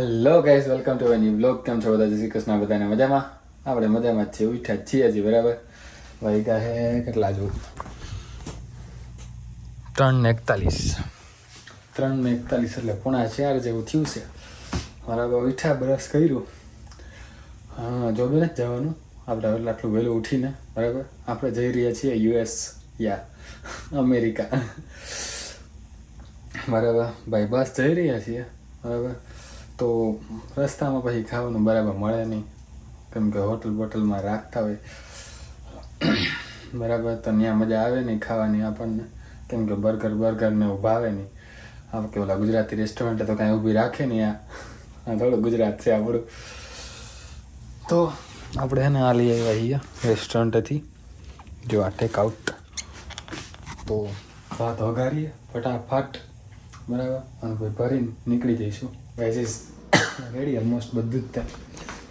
Hello guys, welcome to new blog. કેમ છો બધા? જય શ્રી કૃષ્ણ. બધાને મજામાં? આપણે મજામાં જ છીએ, ઉઠ્યા જ છીએ હજી. બરાબર, વાગ્યા હે કેટલા જો 3:41 એટલે 3:45 જેવું થયું છે. બરાબર, ઉઠ્યા, બ્રશ કર્યું. હા, જોબે નથી જવાનું આપણે આટલું વહેલું ઉઠીને. બરાબર, આપણે જઈ રહ્યા છીએ યુએસ અમેરિકા. બરાબર ભાઈ, બસ જઈ રહ્યા છીએ. બરાબર, તો રસ્તામાં પછી ખાવાનું બરાબર મળે નહીં, કેમ કે હોટલમાં રાખતા હોય. બરાબર, તો ત્યાં મજા આવે નહીં ખાવાની આપણને, કેમ કે બર્ગર ને ઊભા આવે નહીં. આપણે ઓલા ગુજરાતી રેસ્ટોરન્ટ તો કાંઈ ઊભી રાખે નહીં. આ થોડું ગુજરાત છે આપણું. તો આપણે એને આ લઈ આવ્યા અહીંયા રેસ્ટોરન્ટથી, જો આ ટેકઆઉટ. તો ભાત વઘારીએ ફટાફટ. બરાબર, અને ભાઈ ભરીને નીકળી જઈશું. વેજીસ રેડી, ઓલમોસ્ટ બધું જ ત્યાં.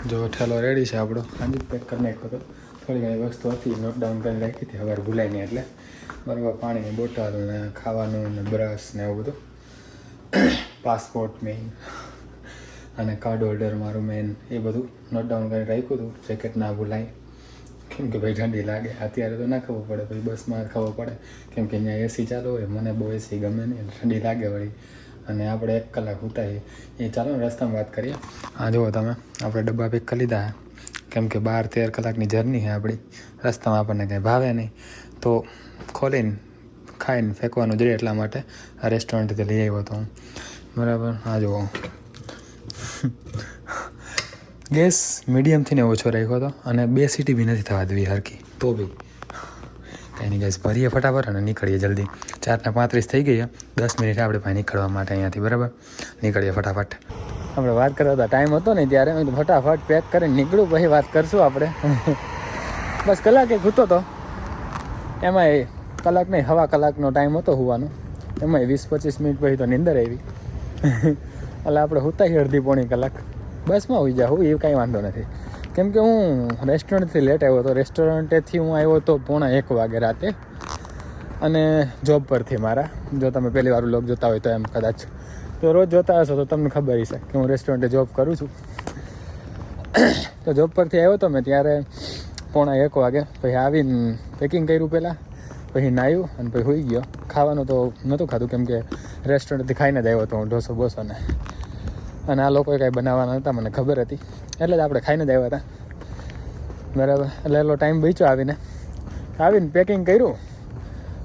જો ઠેલો રેડી છે આપણો. આજે જ પેક કરી નાખ્યો હતો. થોડી ઘણી વસ્તુ હતી, નોટ ડાઉન કરીને રાખી હતી, હવે ભૂલાય નહીં એટલે. બરાબર, પાણીની બોટલ ને ખાવાનું ને બ્રશ ને એવું બધું. પાસપોર્ટ મેઇન અને કાર્ડ હોલ્ડર મારું મેઇન, એ બધું નોટ ડાઉન કરીને રાખ્યું હતું. જેકેટ ના ભૂલાય, કેમ કે ભાઈ ઠંડી લાગે. અત્યારે તો ના ખબર પડે, પછી બસમાં ખબર પડે, કેમ કે અહીંયા એસી ચાલુ હોય. મને બહુ એસી ગમે નહીં, ઠંડી લાગે વળી. અને આપણે 1 કલાક ઉતારીએ એ. ચાલો ને રસ્તામાં વાત કરીએ. હા જુઓ તમે, આપણે ડબ્બા પેક કરી લીધા, કેમ કે 12-13 કલાકની જર્ની છે આપણી. રસ્તામાં આપણને કંઈ ભાવે નહીં, તો ખોલીને ખાઈને ફેંકવાનું જોઈએ. એટલા માટે આ રેસ્ટોરન્ટથી લઈ આવ્યો હતો હું. બરાબર, હા જુઓ, ગેસ મીડિયમથી ને ઓછો રાખ્યો હતો, અને 2 સીટી બી નથી થવા દેવી હરકી. તો બી કંઈ નહીં ગેસ, ભરીએ ફટાફટ અને નીકળીએ જલ્દી. 4:35 થઈ ગઈ. 10 મિનિટ આપણે પાસે નીકળવા માટે અહીંયાથી. બરાબર, નીકળીએ ફટાફટ. આપણે વાત કરતા હતા, ટાઈમ હતો ને ત્યારે હું ફટાફટ પેક કરીને નીકળું, પછી વાત કરશું આપણે. બસ કલાક એક હતો તો, એમાંય કલાક નહીં, 1/2 કલાકનો ટાઈમ હતો હોવાનો. એમાંય 20-25 મિનિટ પછી તો નીંદર આવી. એટલે આપણે હુતાઈ અડધી-પોણી કલાક બસમાં હોઈ જાઉં, એ કાંઈ વાંધો નથી. કેમ કે હું રેસ્ટોરન્ટથી લેટ આવ્યો હતો. રેસ્ટોરન્ટેથી હું આવ્યો હતો 1:45 વાગે રાતે, અને જોબ પરથી મારા, જો તમે પહેલી વાર વ્લોગ જોતા હોય તો એમ કદાચ, તો રોજ જોતા હશો તો તમને ખબર છે કે હું રેસ્ટોરન્ટે જોબ કરું છું. તો જોબ પરથી આવ્યો હતો મેં ત્યારે 1:45 વાગે. પછી આવીને પેકિંગ કર્યું પહેલાં, પછી નાહ્યું અને પછી સૂઈ ગયો. ખાવાનું તો નહોતું ખાધું, કેમ કે રેસ્ટોરન્ટથી ખાઈને જ આવ્યો હતો હું ઢોસો બોસોને. અને આ લોકોએ કાંઈ બનાવવાના નહોતા, મને ખબર હતી, એટલે જ આપણે ખાઈને જ આવ્યા હતા. બરાબર, એટલે એટલો ટાઈમ બચ્યો. આવીને પેકિંગ કર્યું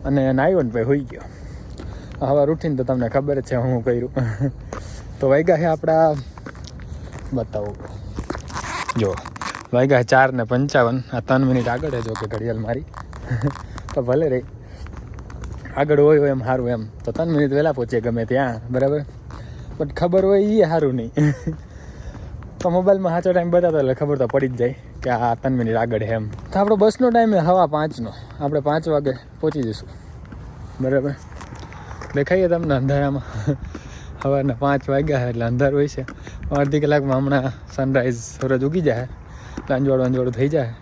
અને નાહ્યો ને ભાઈ સૂઈ ગયો. હવે ઉઠીને તો તમને ખબર જ છે હું કર્યું. તો વાગ્યા છે આપણા, બતાવું જો, વાગ્યા 4:55. આ 3 મિનિટ આગળ છે, જો કે ઘડિયાળ મારી. તો ભલે રહી, આગળ હોય એમ સારું એમ. તો 3 મિનિટ વહેલા પહોંચીએ ગમે ત્યાં. બરાબર, બટ ખબર હોય એ સારું નહીં. તો મોબાઈલમાં સાચો ટાઈમ બતાવતો એટલે ખબર તો પડી જ જાય કે આ 3 મિનિટ આગળ છે એમ. તો આપણો બસનો ટાઈમ છે 5:15. આપણે 5 વાગે પહોંચી જઈશું. બરાબર, દેખાઈએ તમને અંધારામાં. સવારના 5 વાગ્યા એટલે અંધાર હોય છે. અડધી કલાકમાં હમણાં સનરાઈઝ, સૂરજ ઉગી જાય, અંજવાળું થઈ જાય.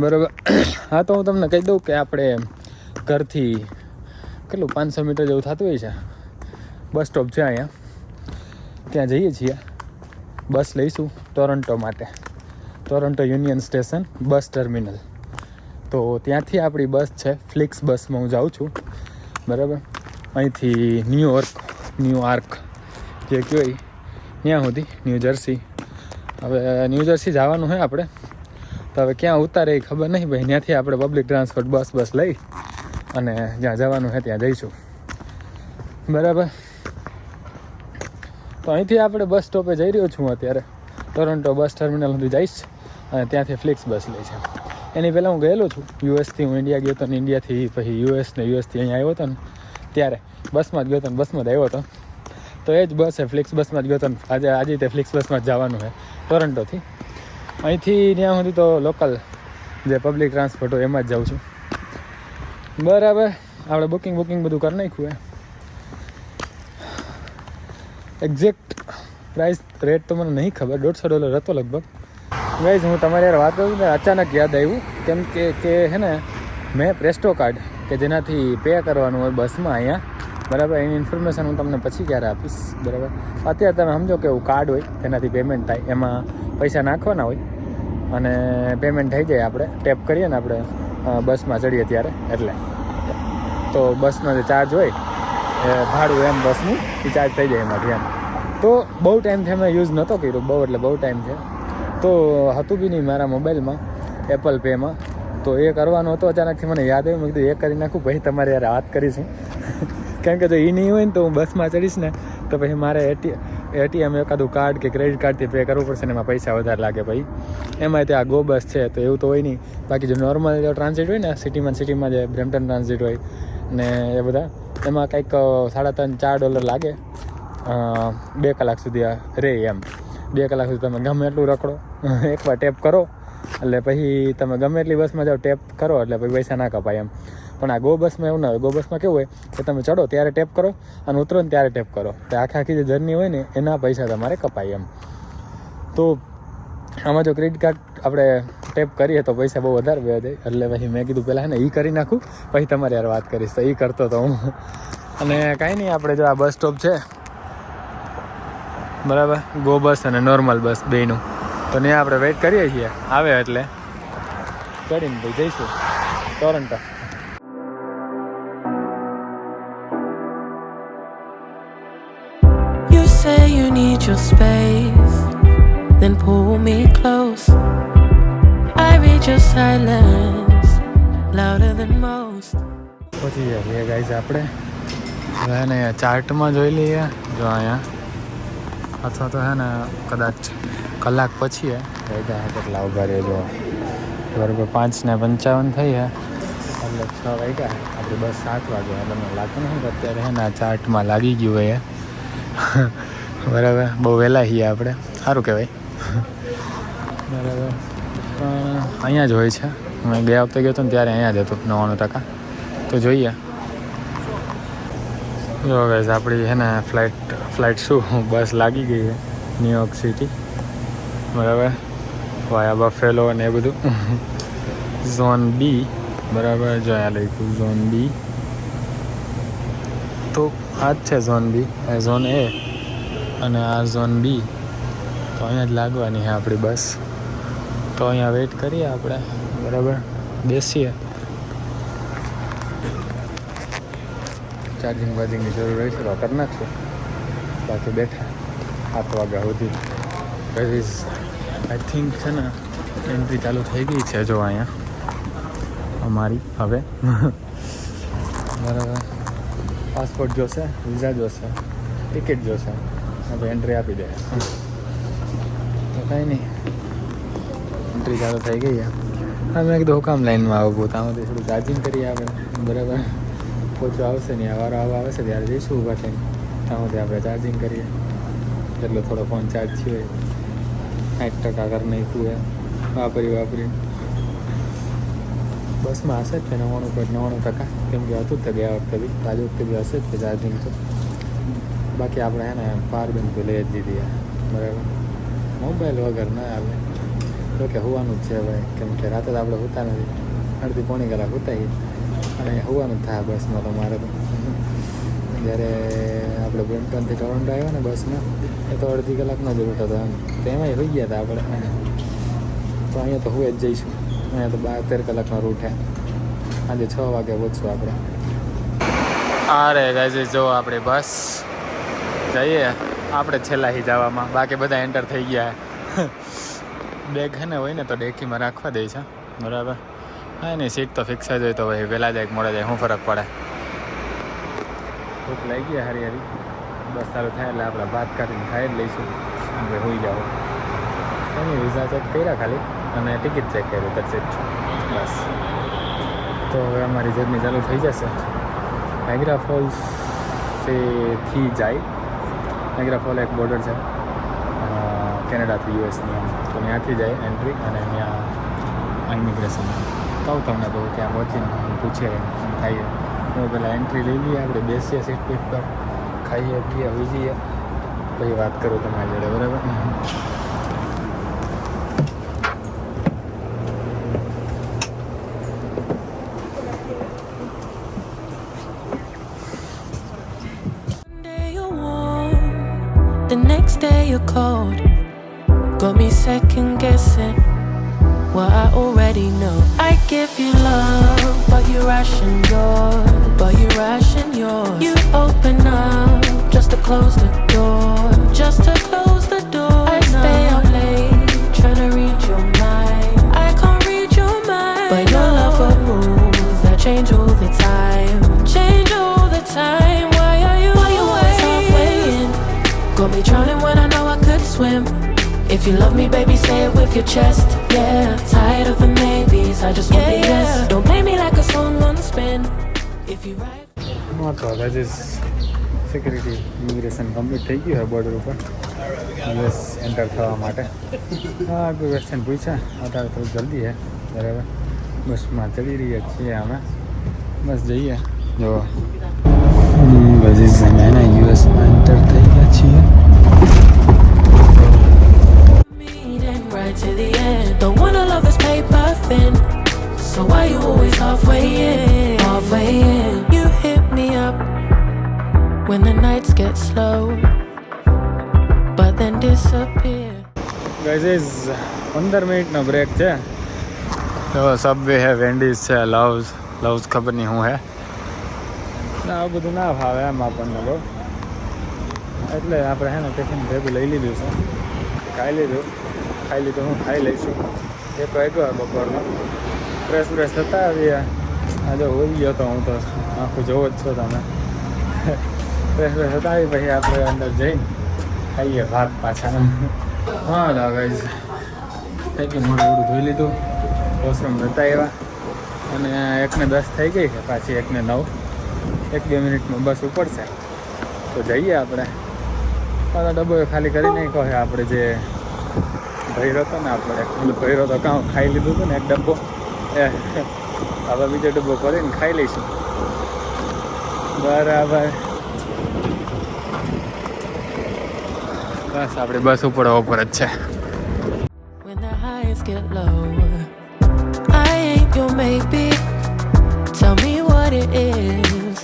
બરાબર, હા તો હું તમને કહી દઉં કે આપણે ઘરથી કેટલું 500 મીટર જેવું થતું હોય છે. બસ સ્ટોપ છે અહીંયા, ત્યાં જઈએ છીએ. બસ લઈશું ટોરન્ટો માટે, ટોરન્ટો યુનિયન સ્ટેશન બસ ટર્મિનલ. તો ત્યાંથી આપણી બસ છે ફ્લિક્સ બસમાં હું જાઉં છું. બરાબર, અહીંથી ન્યૂયોર્ક જે કહેવાય ત્યાં સુધી, ન્યૂજર્સી. હવે ન્યૂજર્સી જવાનું હોય આપણે, તો હવે ક્યાં ઉતારે એ ખબર નહીં ભાઈ. ત્યાંથી આપણે પબ્લિક ટ્રાન્સપોર્ટ બસ લઈ અને જ્યાં જવાનું હોય ત્યાં જઈશું. બરાબર, તો અહીંથી આપણે બસ સ્ટોપે જઈ રહ્યો છું અત્યારે. ટોરન્ટો બસ ટર્મિનલ સુધી જઈશ અને ત્યાંથી ફ્લિક્સ બસ લઈ છે. એની પહેલાં હું ગયેલો છું યુએસથી. હું ઇન્ડિયા ગયો હતો ને ઇન્ડિયાથી પછી યુએસથી અહીંયા આવ્યો હતો ને, ત્યારે બસમાં જ ગયો હતો ને બસમાં જ આવ્યો હતો. તો એ જ બસ છે, ફ્લિક્સ બસમાં જ ગયો હતો ને આજે તે ફ્લિક્સ બસમાં જ જવાનું છે ટોરન્ટોથી. અહીંથી ત્યાં સુધી તો લોકલ જે પબ્લિક ટ્રાન્સપોર્ટ હોય એમાં જ જાઉં છું. બરાબર, આપણે બુકિંગ બધું કરી નાખ્યું. એક્ઝેક્ટ પ્રાઇસ રેટ તો મને નહીં ખબર, $150 હતો લગભગ. ગાઈઝ, હું તમારી યાર વાત કરું ને અચાનક યાદ આવ્યું, કેમ કે હે ને મેં પ્રેસ્ટો કાર્ડ કે જેનાથી પે કરવાનું હોય બસમાં અહીંયા બરાબર. એની ઇન્ફોર્મેશન હું તમને પછી ક્યારે આપીશ. બરાબર. અત્યારે તમે સમજો કે એવું કાર્ડ હોય તેનાથી પેમેન્ટ થાય, એમાં પૈસા નાખવાના હોય અને પેમેન્ટ થઈ જાય. આપણે ટેપ કરીએ ને આપણે બસમાં ચડીએ ત્યારે, એટલે તો બસનો જે ચાર્જ હોય એ ભાડું એમ બસનું એ ચાર્જ થઈ જાય એમાંથી એમ. તો બહુ ટાઈમથી અમે યુઝ નહોતો કર્યો, બહુ એટલે બહુ ટાઈમ છે. તો હતું બી નહીં મારા મોબાઈલમાં એપલ પેમાં. તો એ કરવાનું હતું, અચાનકથી મને યાદ આવ્યું. મેં કીધું એ કરી નાખું, પછી તમારે યાર વાત કરીશું. કેમ કે જો એ નહીં હોય ને તો હું બસમાં ચડીશ ને તો પછી મારે એટીએમ એકાદું કાર્ડ કે ક્રેડિટ કાર્ડથી પે કરવું પડશે ને એમાં પૈસા વધારે લાગે. ભાઈ એમાં ત્યાં ગો બસ છે તો એવું તો હોય નહીં. બાકી જો નોર્મલ જો ટ્રાન્ઝિટ હોય ને સિટીમાં જે બ્રેમ્પટન ટ્રાન્ઝિટ હોય ને એ બધા, એમાં કંઈક $3-4 લાગે 2 કલાક સુધી રહે એમ. 2 કલાક સુધી તમે ગમે એટલું રખડો, એકવાર ટેપ કરો એટલે પછી તમે ગમે એટલી બસમાં જાઓ ટેપ કરો એટલે પછી પૈસા ના કપાય એમ. પણ આ ગો બસમાં એવું ના હોય. ગો બસમાં કેવું હોય કે તમે ચડો ત્યારે ટેપ કરો અને ઉતરો ને ત્યારે ટેપ કરો, તો આખી જે જર્ની હોય ને એના પૈસા તમારે કપાય એમ. તો આમાં જો ક્રેડિટ કાર્ડ આપણે ટેપ કરીએ તો પૈસા બહુ વધારે વ્યા જાય. એટલે પછી મેં કીધું પહેલાં ને એ કરી નાખું, પછી તમારે યાર વાત કરીશ. તો એ કરતો હતો હું. અને કાંઈ નહીં, આપણે જો આ બસ સ્ટોપ છે બરાબર, ગો બસ અને નોર્મલ બસ બેયનું, તો ત્યાં આપણે વેઇટ કરીએ છીએ. આવે એટલે ચડીને ભાઈ જઈશું Toronto. You say you need your space, then pull me close. I read your silence louder than most. પહોંચી ગયા ગાઈઝ આપણે. હવે ને ચાર્ટમાં જોઈ લઈએ, જો અહીંયા અથવા તો હે ને કદાચ કલાક પછી કેટલા ઉભા રહે. જો બરાબર 5:55 થઈ છે એટલે 6 વાગ્યા. આપણી બસ 7 વાગે. એટલે મને લાગતું નથી કે અત્યારે હે ને ચાર્ટમાં લાગી ગયું હોય. બરાબર, બહુ વહેલા છીએ આપણે, સારું કહેવાય. બરાબર, પણ અહીંયા જ હોય છે. મેં ગયા વખતે ગયો હતો ને ત્યારે અહીંયા જ હતું 99%. તો જોઈએ. જો ગાઈઝ આપણી છે ને ફ્લાઇટ શું બસ લાગી ગઈ છે ન્યુયોર્ક સિટી. બરાબર, વાયા બફેલો ને એ બધું. ઝોન બી, બરાબર, જો આ લખ્યું ઝોન બી. તો આ જ છે ઝોન બી, ઝોન એ અને આ ઝોન બી. તો અહીંયા જ લાગવાની છે આપણી બસ. તો અહીંયા વેઇટ કરીએ આપણે. બરાબર, બેસીએ. ચાર્જિંગની જરૂર રહેશે તો કરી નાખશું. બાકી બેઠા 7 વાગ્યા સુધી. પછી આઈ થિંક છે ને એન્ટ્રી ચાલુ થઈ ગઈ છે. જો અહીંયા અમારી હવે બરાબર, પાસપોર્ટ જોશે, વિઝા જોશે, ટિકિટ જોશે, હવે એન્ટ્રી આપી દે. તો કંઈ નહીં, એન્ટ્રી ચાલુ થઈ ગઈ છે. હા, મેં કીધું હુકામ લાઈનમાં આવું, ત્યાંથી થોડું ચાર્જિંગ કરીએ આપણે. બરાબર, પોચો આવશે ને વારો આવશે ત્યારે જઈશું ઊભા થઈને. ત્યાં સુધી આપણે ચાર્જિંગ કરીએ. એટલો થોડો ફોન ચાર્જ થયો 60% કરી નાખ્યું વાપરી. બસમાં હશે જ તે 99%, કેમ કે હતું જ તે ગયા વખતે બી, આજે વખતે બી હશે જ તે ચાર્જિંગ. તો બાકી આપણે હે ને પાવર બેંક તો લઈ જ દીધી. બરાબર, મોબાઈલ વગર ના આવે. તો કે હોવાનું જ છે ભાઈ, કેમ કે રાતે તો આપણે હોતા નથી. અડધી પોણી કલાક હોતા અને હોવાનું જ થાય બસમાં. તો મારે તો જ્યારે આપણે બ્રેમ્પટનથી ટોરન્ટો આવ્યા ને બસમાં, એ તો અડધી કલાકનો જ રૂટ હતો એમ. તો એમાંય હોઈ ગયા હતા આપણે. તો અહીંયા તો હોઈ જ જઈશું. અહીંયા તો 12-13 કલાકનો રૂટ છે. આજે 6 વાગે પહોંચશું આપણે. અરે ગાઈઝ, જો આપણી બસ જઈએ આપણે છેલ્લા હી જવામાં. બાકી બધા એન્ટર થઈ ગયા. બેગ છે ને હોય ને તો ડેકીમાં રાખવા દે છે. બરાબર, હા, એની સીટ તો ફિક્સ જ હોય. તો ભાઈ વહેલા જાય મોડા જાય શું ફરક પડે. ભૂખ લાગી ગયા હારી. બસ ચાલુ થાય એટલે આપણે ભાત કાઢીને ખાઈ જ લઈશું. આપણે હોઈ જાઓ. એની વિઝા ચેક કર્યા ખાલી અને ટિકિટ ચેક કર્યું, પછી બસ. તો હવે અમારી જર્ની ચાલુ થઈ જશે. નાયગ્રા ફોલ્સથી જાય. નાયગ્રા ફોલ એક બોર્ડર છે કેનેડાથી યુએસની. તો ત્યાંથી જાય એન્ટ્રી અને ત્યાં ઇમિગ્રેશન. કહું તમને તો ત્યાં પહોંચીને પૂછે થાય. તો પહેલાં એન્ટ્રી લઈ લઈએ આપણે, બેસીએ સીટ પીટ પર, ખાઈએ પીએ, હોઈ જઈએ, પછી વાત કરું તમારી જોડે. બરાબર, day you're cold. Got me second guessing what I already know. I give you love, but you ration yours. You open up just to close the door. I stay up late trying to read your mind. I can't read your mind, but your love got rules that change all the time. Why are you always halfway in? Got me drowning when I know I could swim. If you love me, baby, say it with your chest. Yeah, tired of the maybes, I just want the yes. Don't play me like a song on spin. If you write તો હવે security immigration complete થઈ ગયું છે border ઉપર US enter થવા માટે. હા, કોઈ ક્વેશ્ચન પૂછ્યા અત્યારે થોડું જલ્દી છે બરાબર. બસમાં ચડી રહ્યા છીએ અમે, બસ જઈએ. જો બસ અમે એના યુએસમાં એન્ટર થઈ ગયા છીએ. meeting right to the end. Don't wanna love this paper thin. So why you always halfway in? You hit me up when the nights get slow, but then disappear. Guys 15 મિનિટનો break છે. તો Subway છે, વેન્ડીઝ છે, loves ખબર નહીં શું હે. આવું બધું ના ભાવે એમ આપણને બહુ, એટલે આપણે છે ને ટિફિન ભેગું લઈ લીધું છે. ખાઈ લીધું હું ખાઈ લઈશું. 1 વાગ્યો બપોરનો. ફ્રેશ થતા આવ્યા. આજે હોઈ ગયો તો હું તો આખું જોવો જ છો તમે. ફ્રેશ થતા આવી પછી આપણે અંદર જઈને ખાઈએ ભાત પાછા. હા ગાઈઝ થઈ ગયું, મોઢું ધોઈ લીધું, વોશરૂમ જતા આવ્યા અને 1:10 થઈ ગઈ છે, પાછી 1:09. 1-2 મિનિટમાં બસ ઉપડશે તો જઈએ આપણે. પાછા ડબ્બો ખાલી કરી નાખ્યો છે આપણે, જે ભર્યો હતો ને આપણે ભર્યો તો કાં ખાઈ લીધું હતું ને એક ડબ્બો, હવે બીજો ડબ્બો કરીને ખાઈ લઈશું. બરાબર, બસ આપણી બસ ઉપડવા ઉપર જ છે. When the highs get low, I ain't your maybe. Tell me what it is,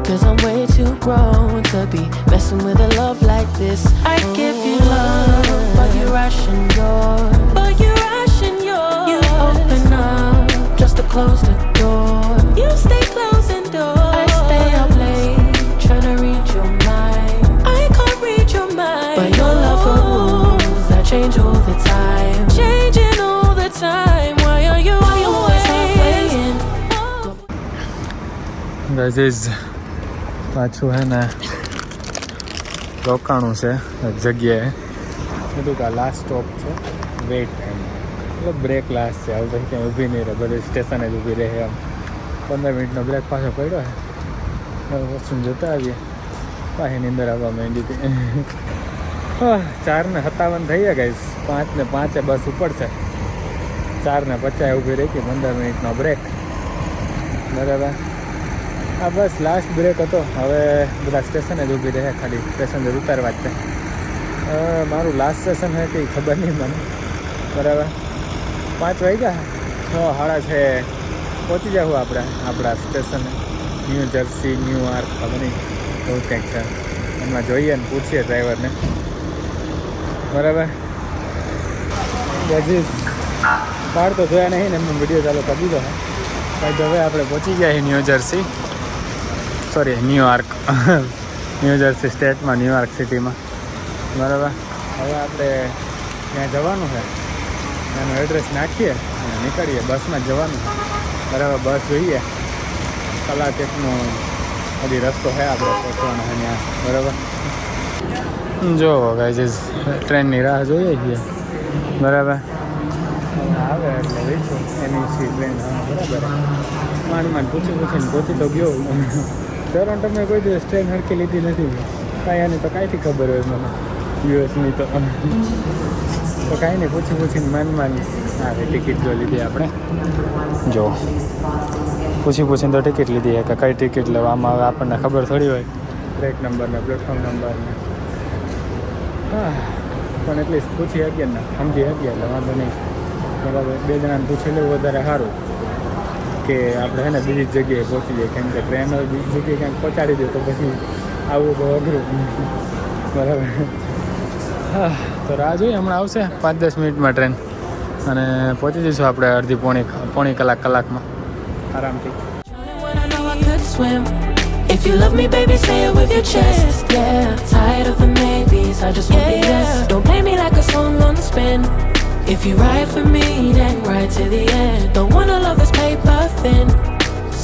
'cause I'm way too grown to be messing with a love like this. I give you love, but you ration yours. You open up just to close the door. You stay closing doors. I stay up late trying to read your mind. I can't read your mind, but your love got rules that change all the time. Why are you always halfway in? Guys પાછું હે ને રોકાણું છે એક જગ્યાએ. કીધું કે આ last stop છે, વેઇટ ટાઈમ એટલે બ્રેક લાસ્ટ છે. હવે પછી ક્યાંય ઊભી નહીં રહે, બધી સ્ટેશને જ ઊભી રહે એમ. 15 મિનિટનો બ્રેક પાછો પડ્યો છે. હવે વોશરૂમ જતા આવીએ, પાછી નીંદર આવવા માંડી હતી. 4:57 થઈ ગયા ગાઈઝ. 5:05 બસ ઉપડશે. 4:50 ઊભી રહી હતી, 15 મિનિટનો બ્રેક બરાબર. આ બસ લાસ્ટ બ્રેક હતો. હવે બધા સ્ટેશને જ ઊભી રહે, ખાલી પેસેન્જર ઉતારવા જ છે. મારું લાસ્ટ સ્ટેશન હોય કંઈ ખબર નહીં મને બરાબર. 5 વાગ્યા, 6:30 પહોંચી જાઉં આપણે આપણા સ્ટેશને. ન્યૂ જર્સી, ન્યૂયોર્ક ખબર નહીં એવું કંઈક છે. એમાં જોઈએ ને પૂછીએ ડ્રાઈવરને બરાબર. હજી બહાર તો જોયા નહીં ને એમનો વિડીયો ચાલુ કરી દીધો હે. તો હવે આપણે પહોંચી ગયા છીએ ન્યૂયોર્ક ન્યૂ જર્સી સ્ટેટમાં, ન્યૂયોર્ક સિટીમાં બરાબર. હવે આપણે ત્યાં જવાનું છે, એનું એડ્રેસ નાખીએ અને નીકળીએ. બસમાં જ જવાનું બરાબર. બસ જોઈએ, કલાક એકનો હજી રસ્તો છે આપણે પહોંચવાનો છે ત્યાં બરાબર. જો ગાઈઝ ટ્રેનની રાહ જોઈએ છીએ બરાબર. આવે એટલે વેચું એની ટ્રેન બરાબર. માંડ પૂછીને પહોંચી તો ગયો. ટોરન્ટો મેં કોઈ દિવસ ટ્રેન હરખી લીધી નથી. કાંઈ આની તો કાંઈથી ખબર હોય મને યુએસની તો કાંઈ નહીં. પૂછીને માંડ આવે ટિકિટ જો લીધી આપણે. જો પૂછીને તો ટિકિટ લીધી છે કે કઈ ટિકિટ લેવામાં આવે આપણને ખબર થોડી હોય. ટ્રેક નંબરને પ્લેટફોર્મ નંબરને હા, પણ એટલીસ્ટ પૂછી શકીએ ને, સમજી શકીએ એટલે વાંધો નહીં બરાબર. 2 જણાને પૂછી લેવું વધારે સારું કે આપણે છે ને બીજી જગ્યાએ પહોંચી જઈએ. કેમ કે ટ્રેન બીજી જગ્યાએ ક્યાંક પહોંચાડી દે તો પછી આવવું બહુ અઘરું બરાબર. તો રાહ જોઈએ, હમણાં આવશે 5-10 મિનિટમાં ટ્રેન અને પહોંચી જઈશું આપણે અડધી પોણી કલાકમાં આરામથી. When I know I could swim. If you love me, baby, say it with your chest. Yeah, tired of the maybes, I just want the yes. Don't play me like a song on the spin. If you ride for me, then ride to the end. Don't wanna love this paper thin.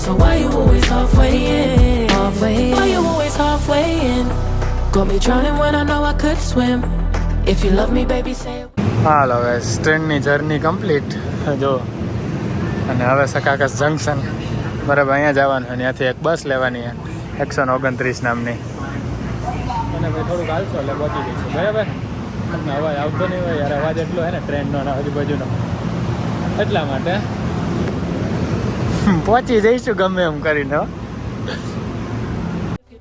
So why you always halfway in? Halfway in. Why you always halfway in? Got me drowning when I know I could swim. If you love me, baby, say it. હાલો હવે ટ્રેનની journey complete જો, અને હવે સકાકાસ junction બરાબર અહીંયા જવાનું, અને ત્યાંથી એક બસ લેવાની 129 નામની, અને ભાઈ થોડુંક હાલશો એટલે પહોંચી જઈશું બરાબર. તમને અવાજ આવતો નહીં હોય યાર, અવાજ એટલો હે ને ટ્રેનનો અને આજુબાજુનો, એટલા માટે પહોંચી જઈશું ગમે એમ કરીને.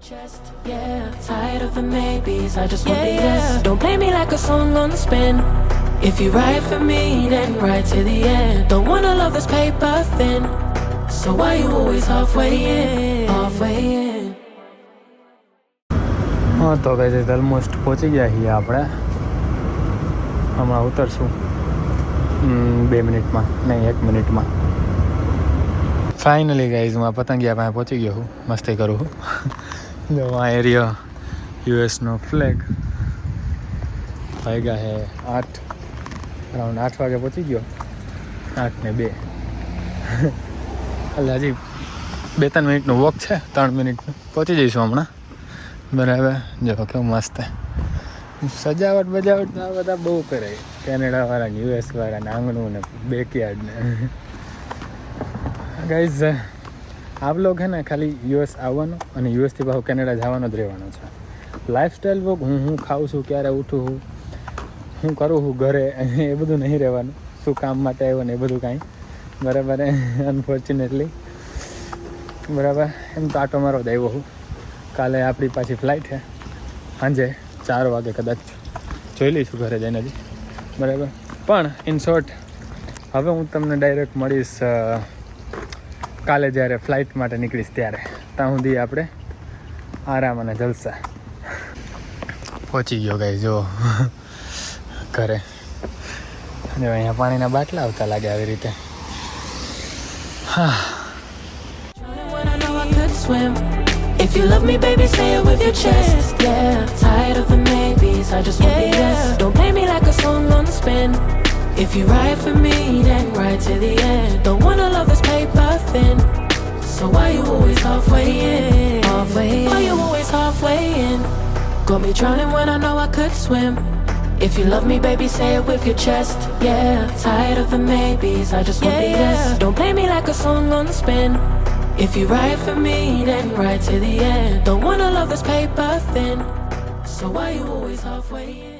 Chest, yeah, tired of the maybes, I just want the yes. Don't play me like a song on the spin. If you ride for me, then ride to the end. Don't wanna love this paper thin. So why you always halfway in? Halfway in. હા તો guys almost પહોંચી ગયા છીએ આપણે, હમણાં ઉતરશું 2 મિનિટમાં, નહીં 1 મિનિટમાં. ફાઇનલી ગાઈઝ હું આ પતંગિયા પાસે પહોંચી ગયો છું, મસ્તી કરું છું. જો આ એરિયા યુએસનો ફ્લેગ, વાગ્યા છે 8, અરાઉન્ડ 8 વાગે પહોંચી ગયો, 8:02. એટલે હજી 2-3 મિનિટનું વોક છે, 3 મિનિટનું પહોંચી જઈશું હમણાં બરાબર. જો કેવું મસ્ત સજાવટ બજાવટ આ બધા બહુ કરે કેનેડાવાળા ને યુએસવાળા ને, આંગણું ને બેકયાર્ડ ને. ગાઈઝ આપ લોગ હે ને ખાલી યુએસ આવવાનું અને યુએસથી પાછું કેનેડા જવાનો જ રહેવાનો છે. લાઈફસ્ટાઈલ વર્ક હું ખાઉં છું, ક્યારે ઉઠું છું, હું કરું છું ઘરે, એ બધું નહીં રહેવાનું. શું કામ માટે આવ્યો ને એ બધું કાંઈ બરાબર અનફોર્ચ્યુનેટલી બરાબર. એમ તો આટો મારો જ આવ્યો છું. કાલે આપણી પાછી ફ્લાઇટ છે, સાંજે 4 વાગે કદાચ જોઈ લઈશું ઘરે જઈને હજી બરાબર. પણ ઇન શોર્ટ હવે હું તમને ડાયરેક્ટ મળીશ કાલે જ્યારે ફ્લાઇટ માટે નીકળીશ ત્યારે. ત્યાં સુધી આપણે આરામ અને જલસા. પહોંચી ગયો ગાઈ જો ઘરે. જો અહીંયા પાણીના બાટલા આવતા લાગે આવી રીતે. હા. When I know I could swim. If you love me, baby, say it with your chest. Yeah, tired of the maybes, I just want the yes. Don't play me like a song on the spin. If you ride for me, then ride to the end. Don't wanna love this paper thin. So why you always halfway in? Halfway in. Why you always halfway in? Got me drowning when I know I could swim. If you love me, baby, say it with your chest. Yeah, tired of the maybes, I just want the yes. Don't play me like a song on the spin. If you ride for me, then ride to the end. Don't wanna love this paper thin. So why you always halfway in?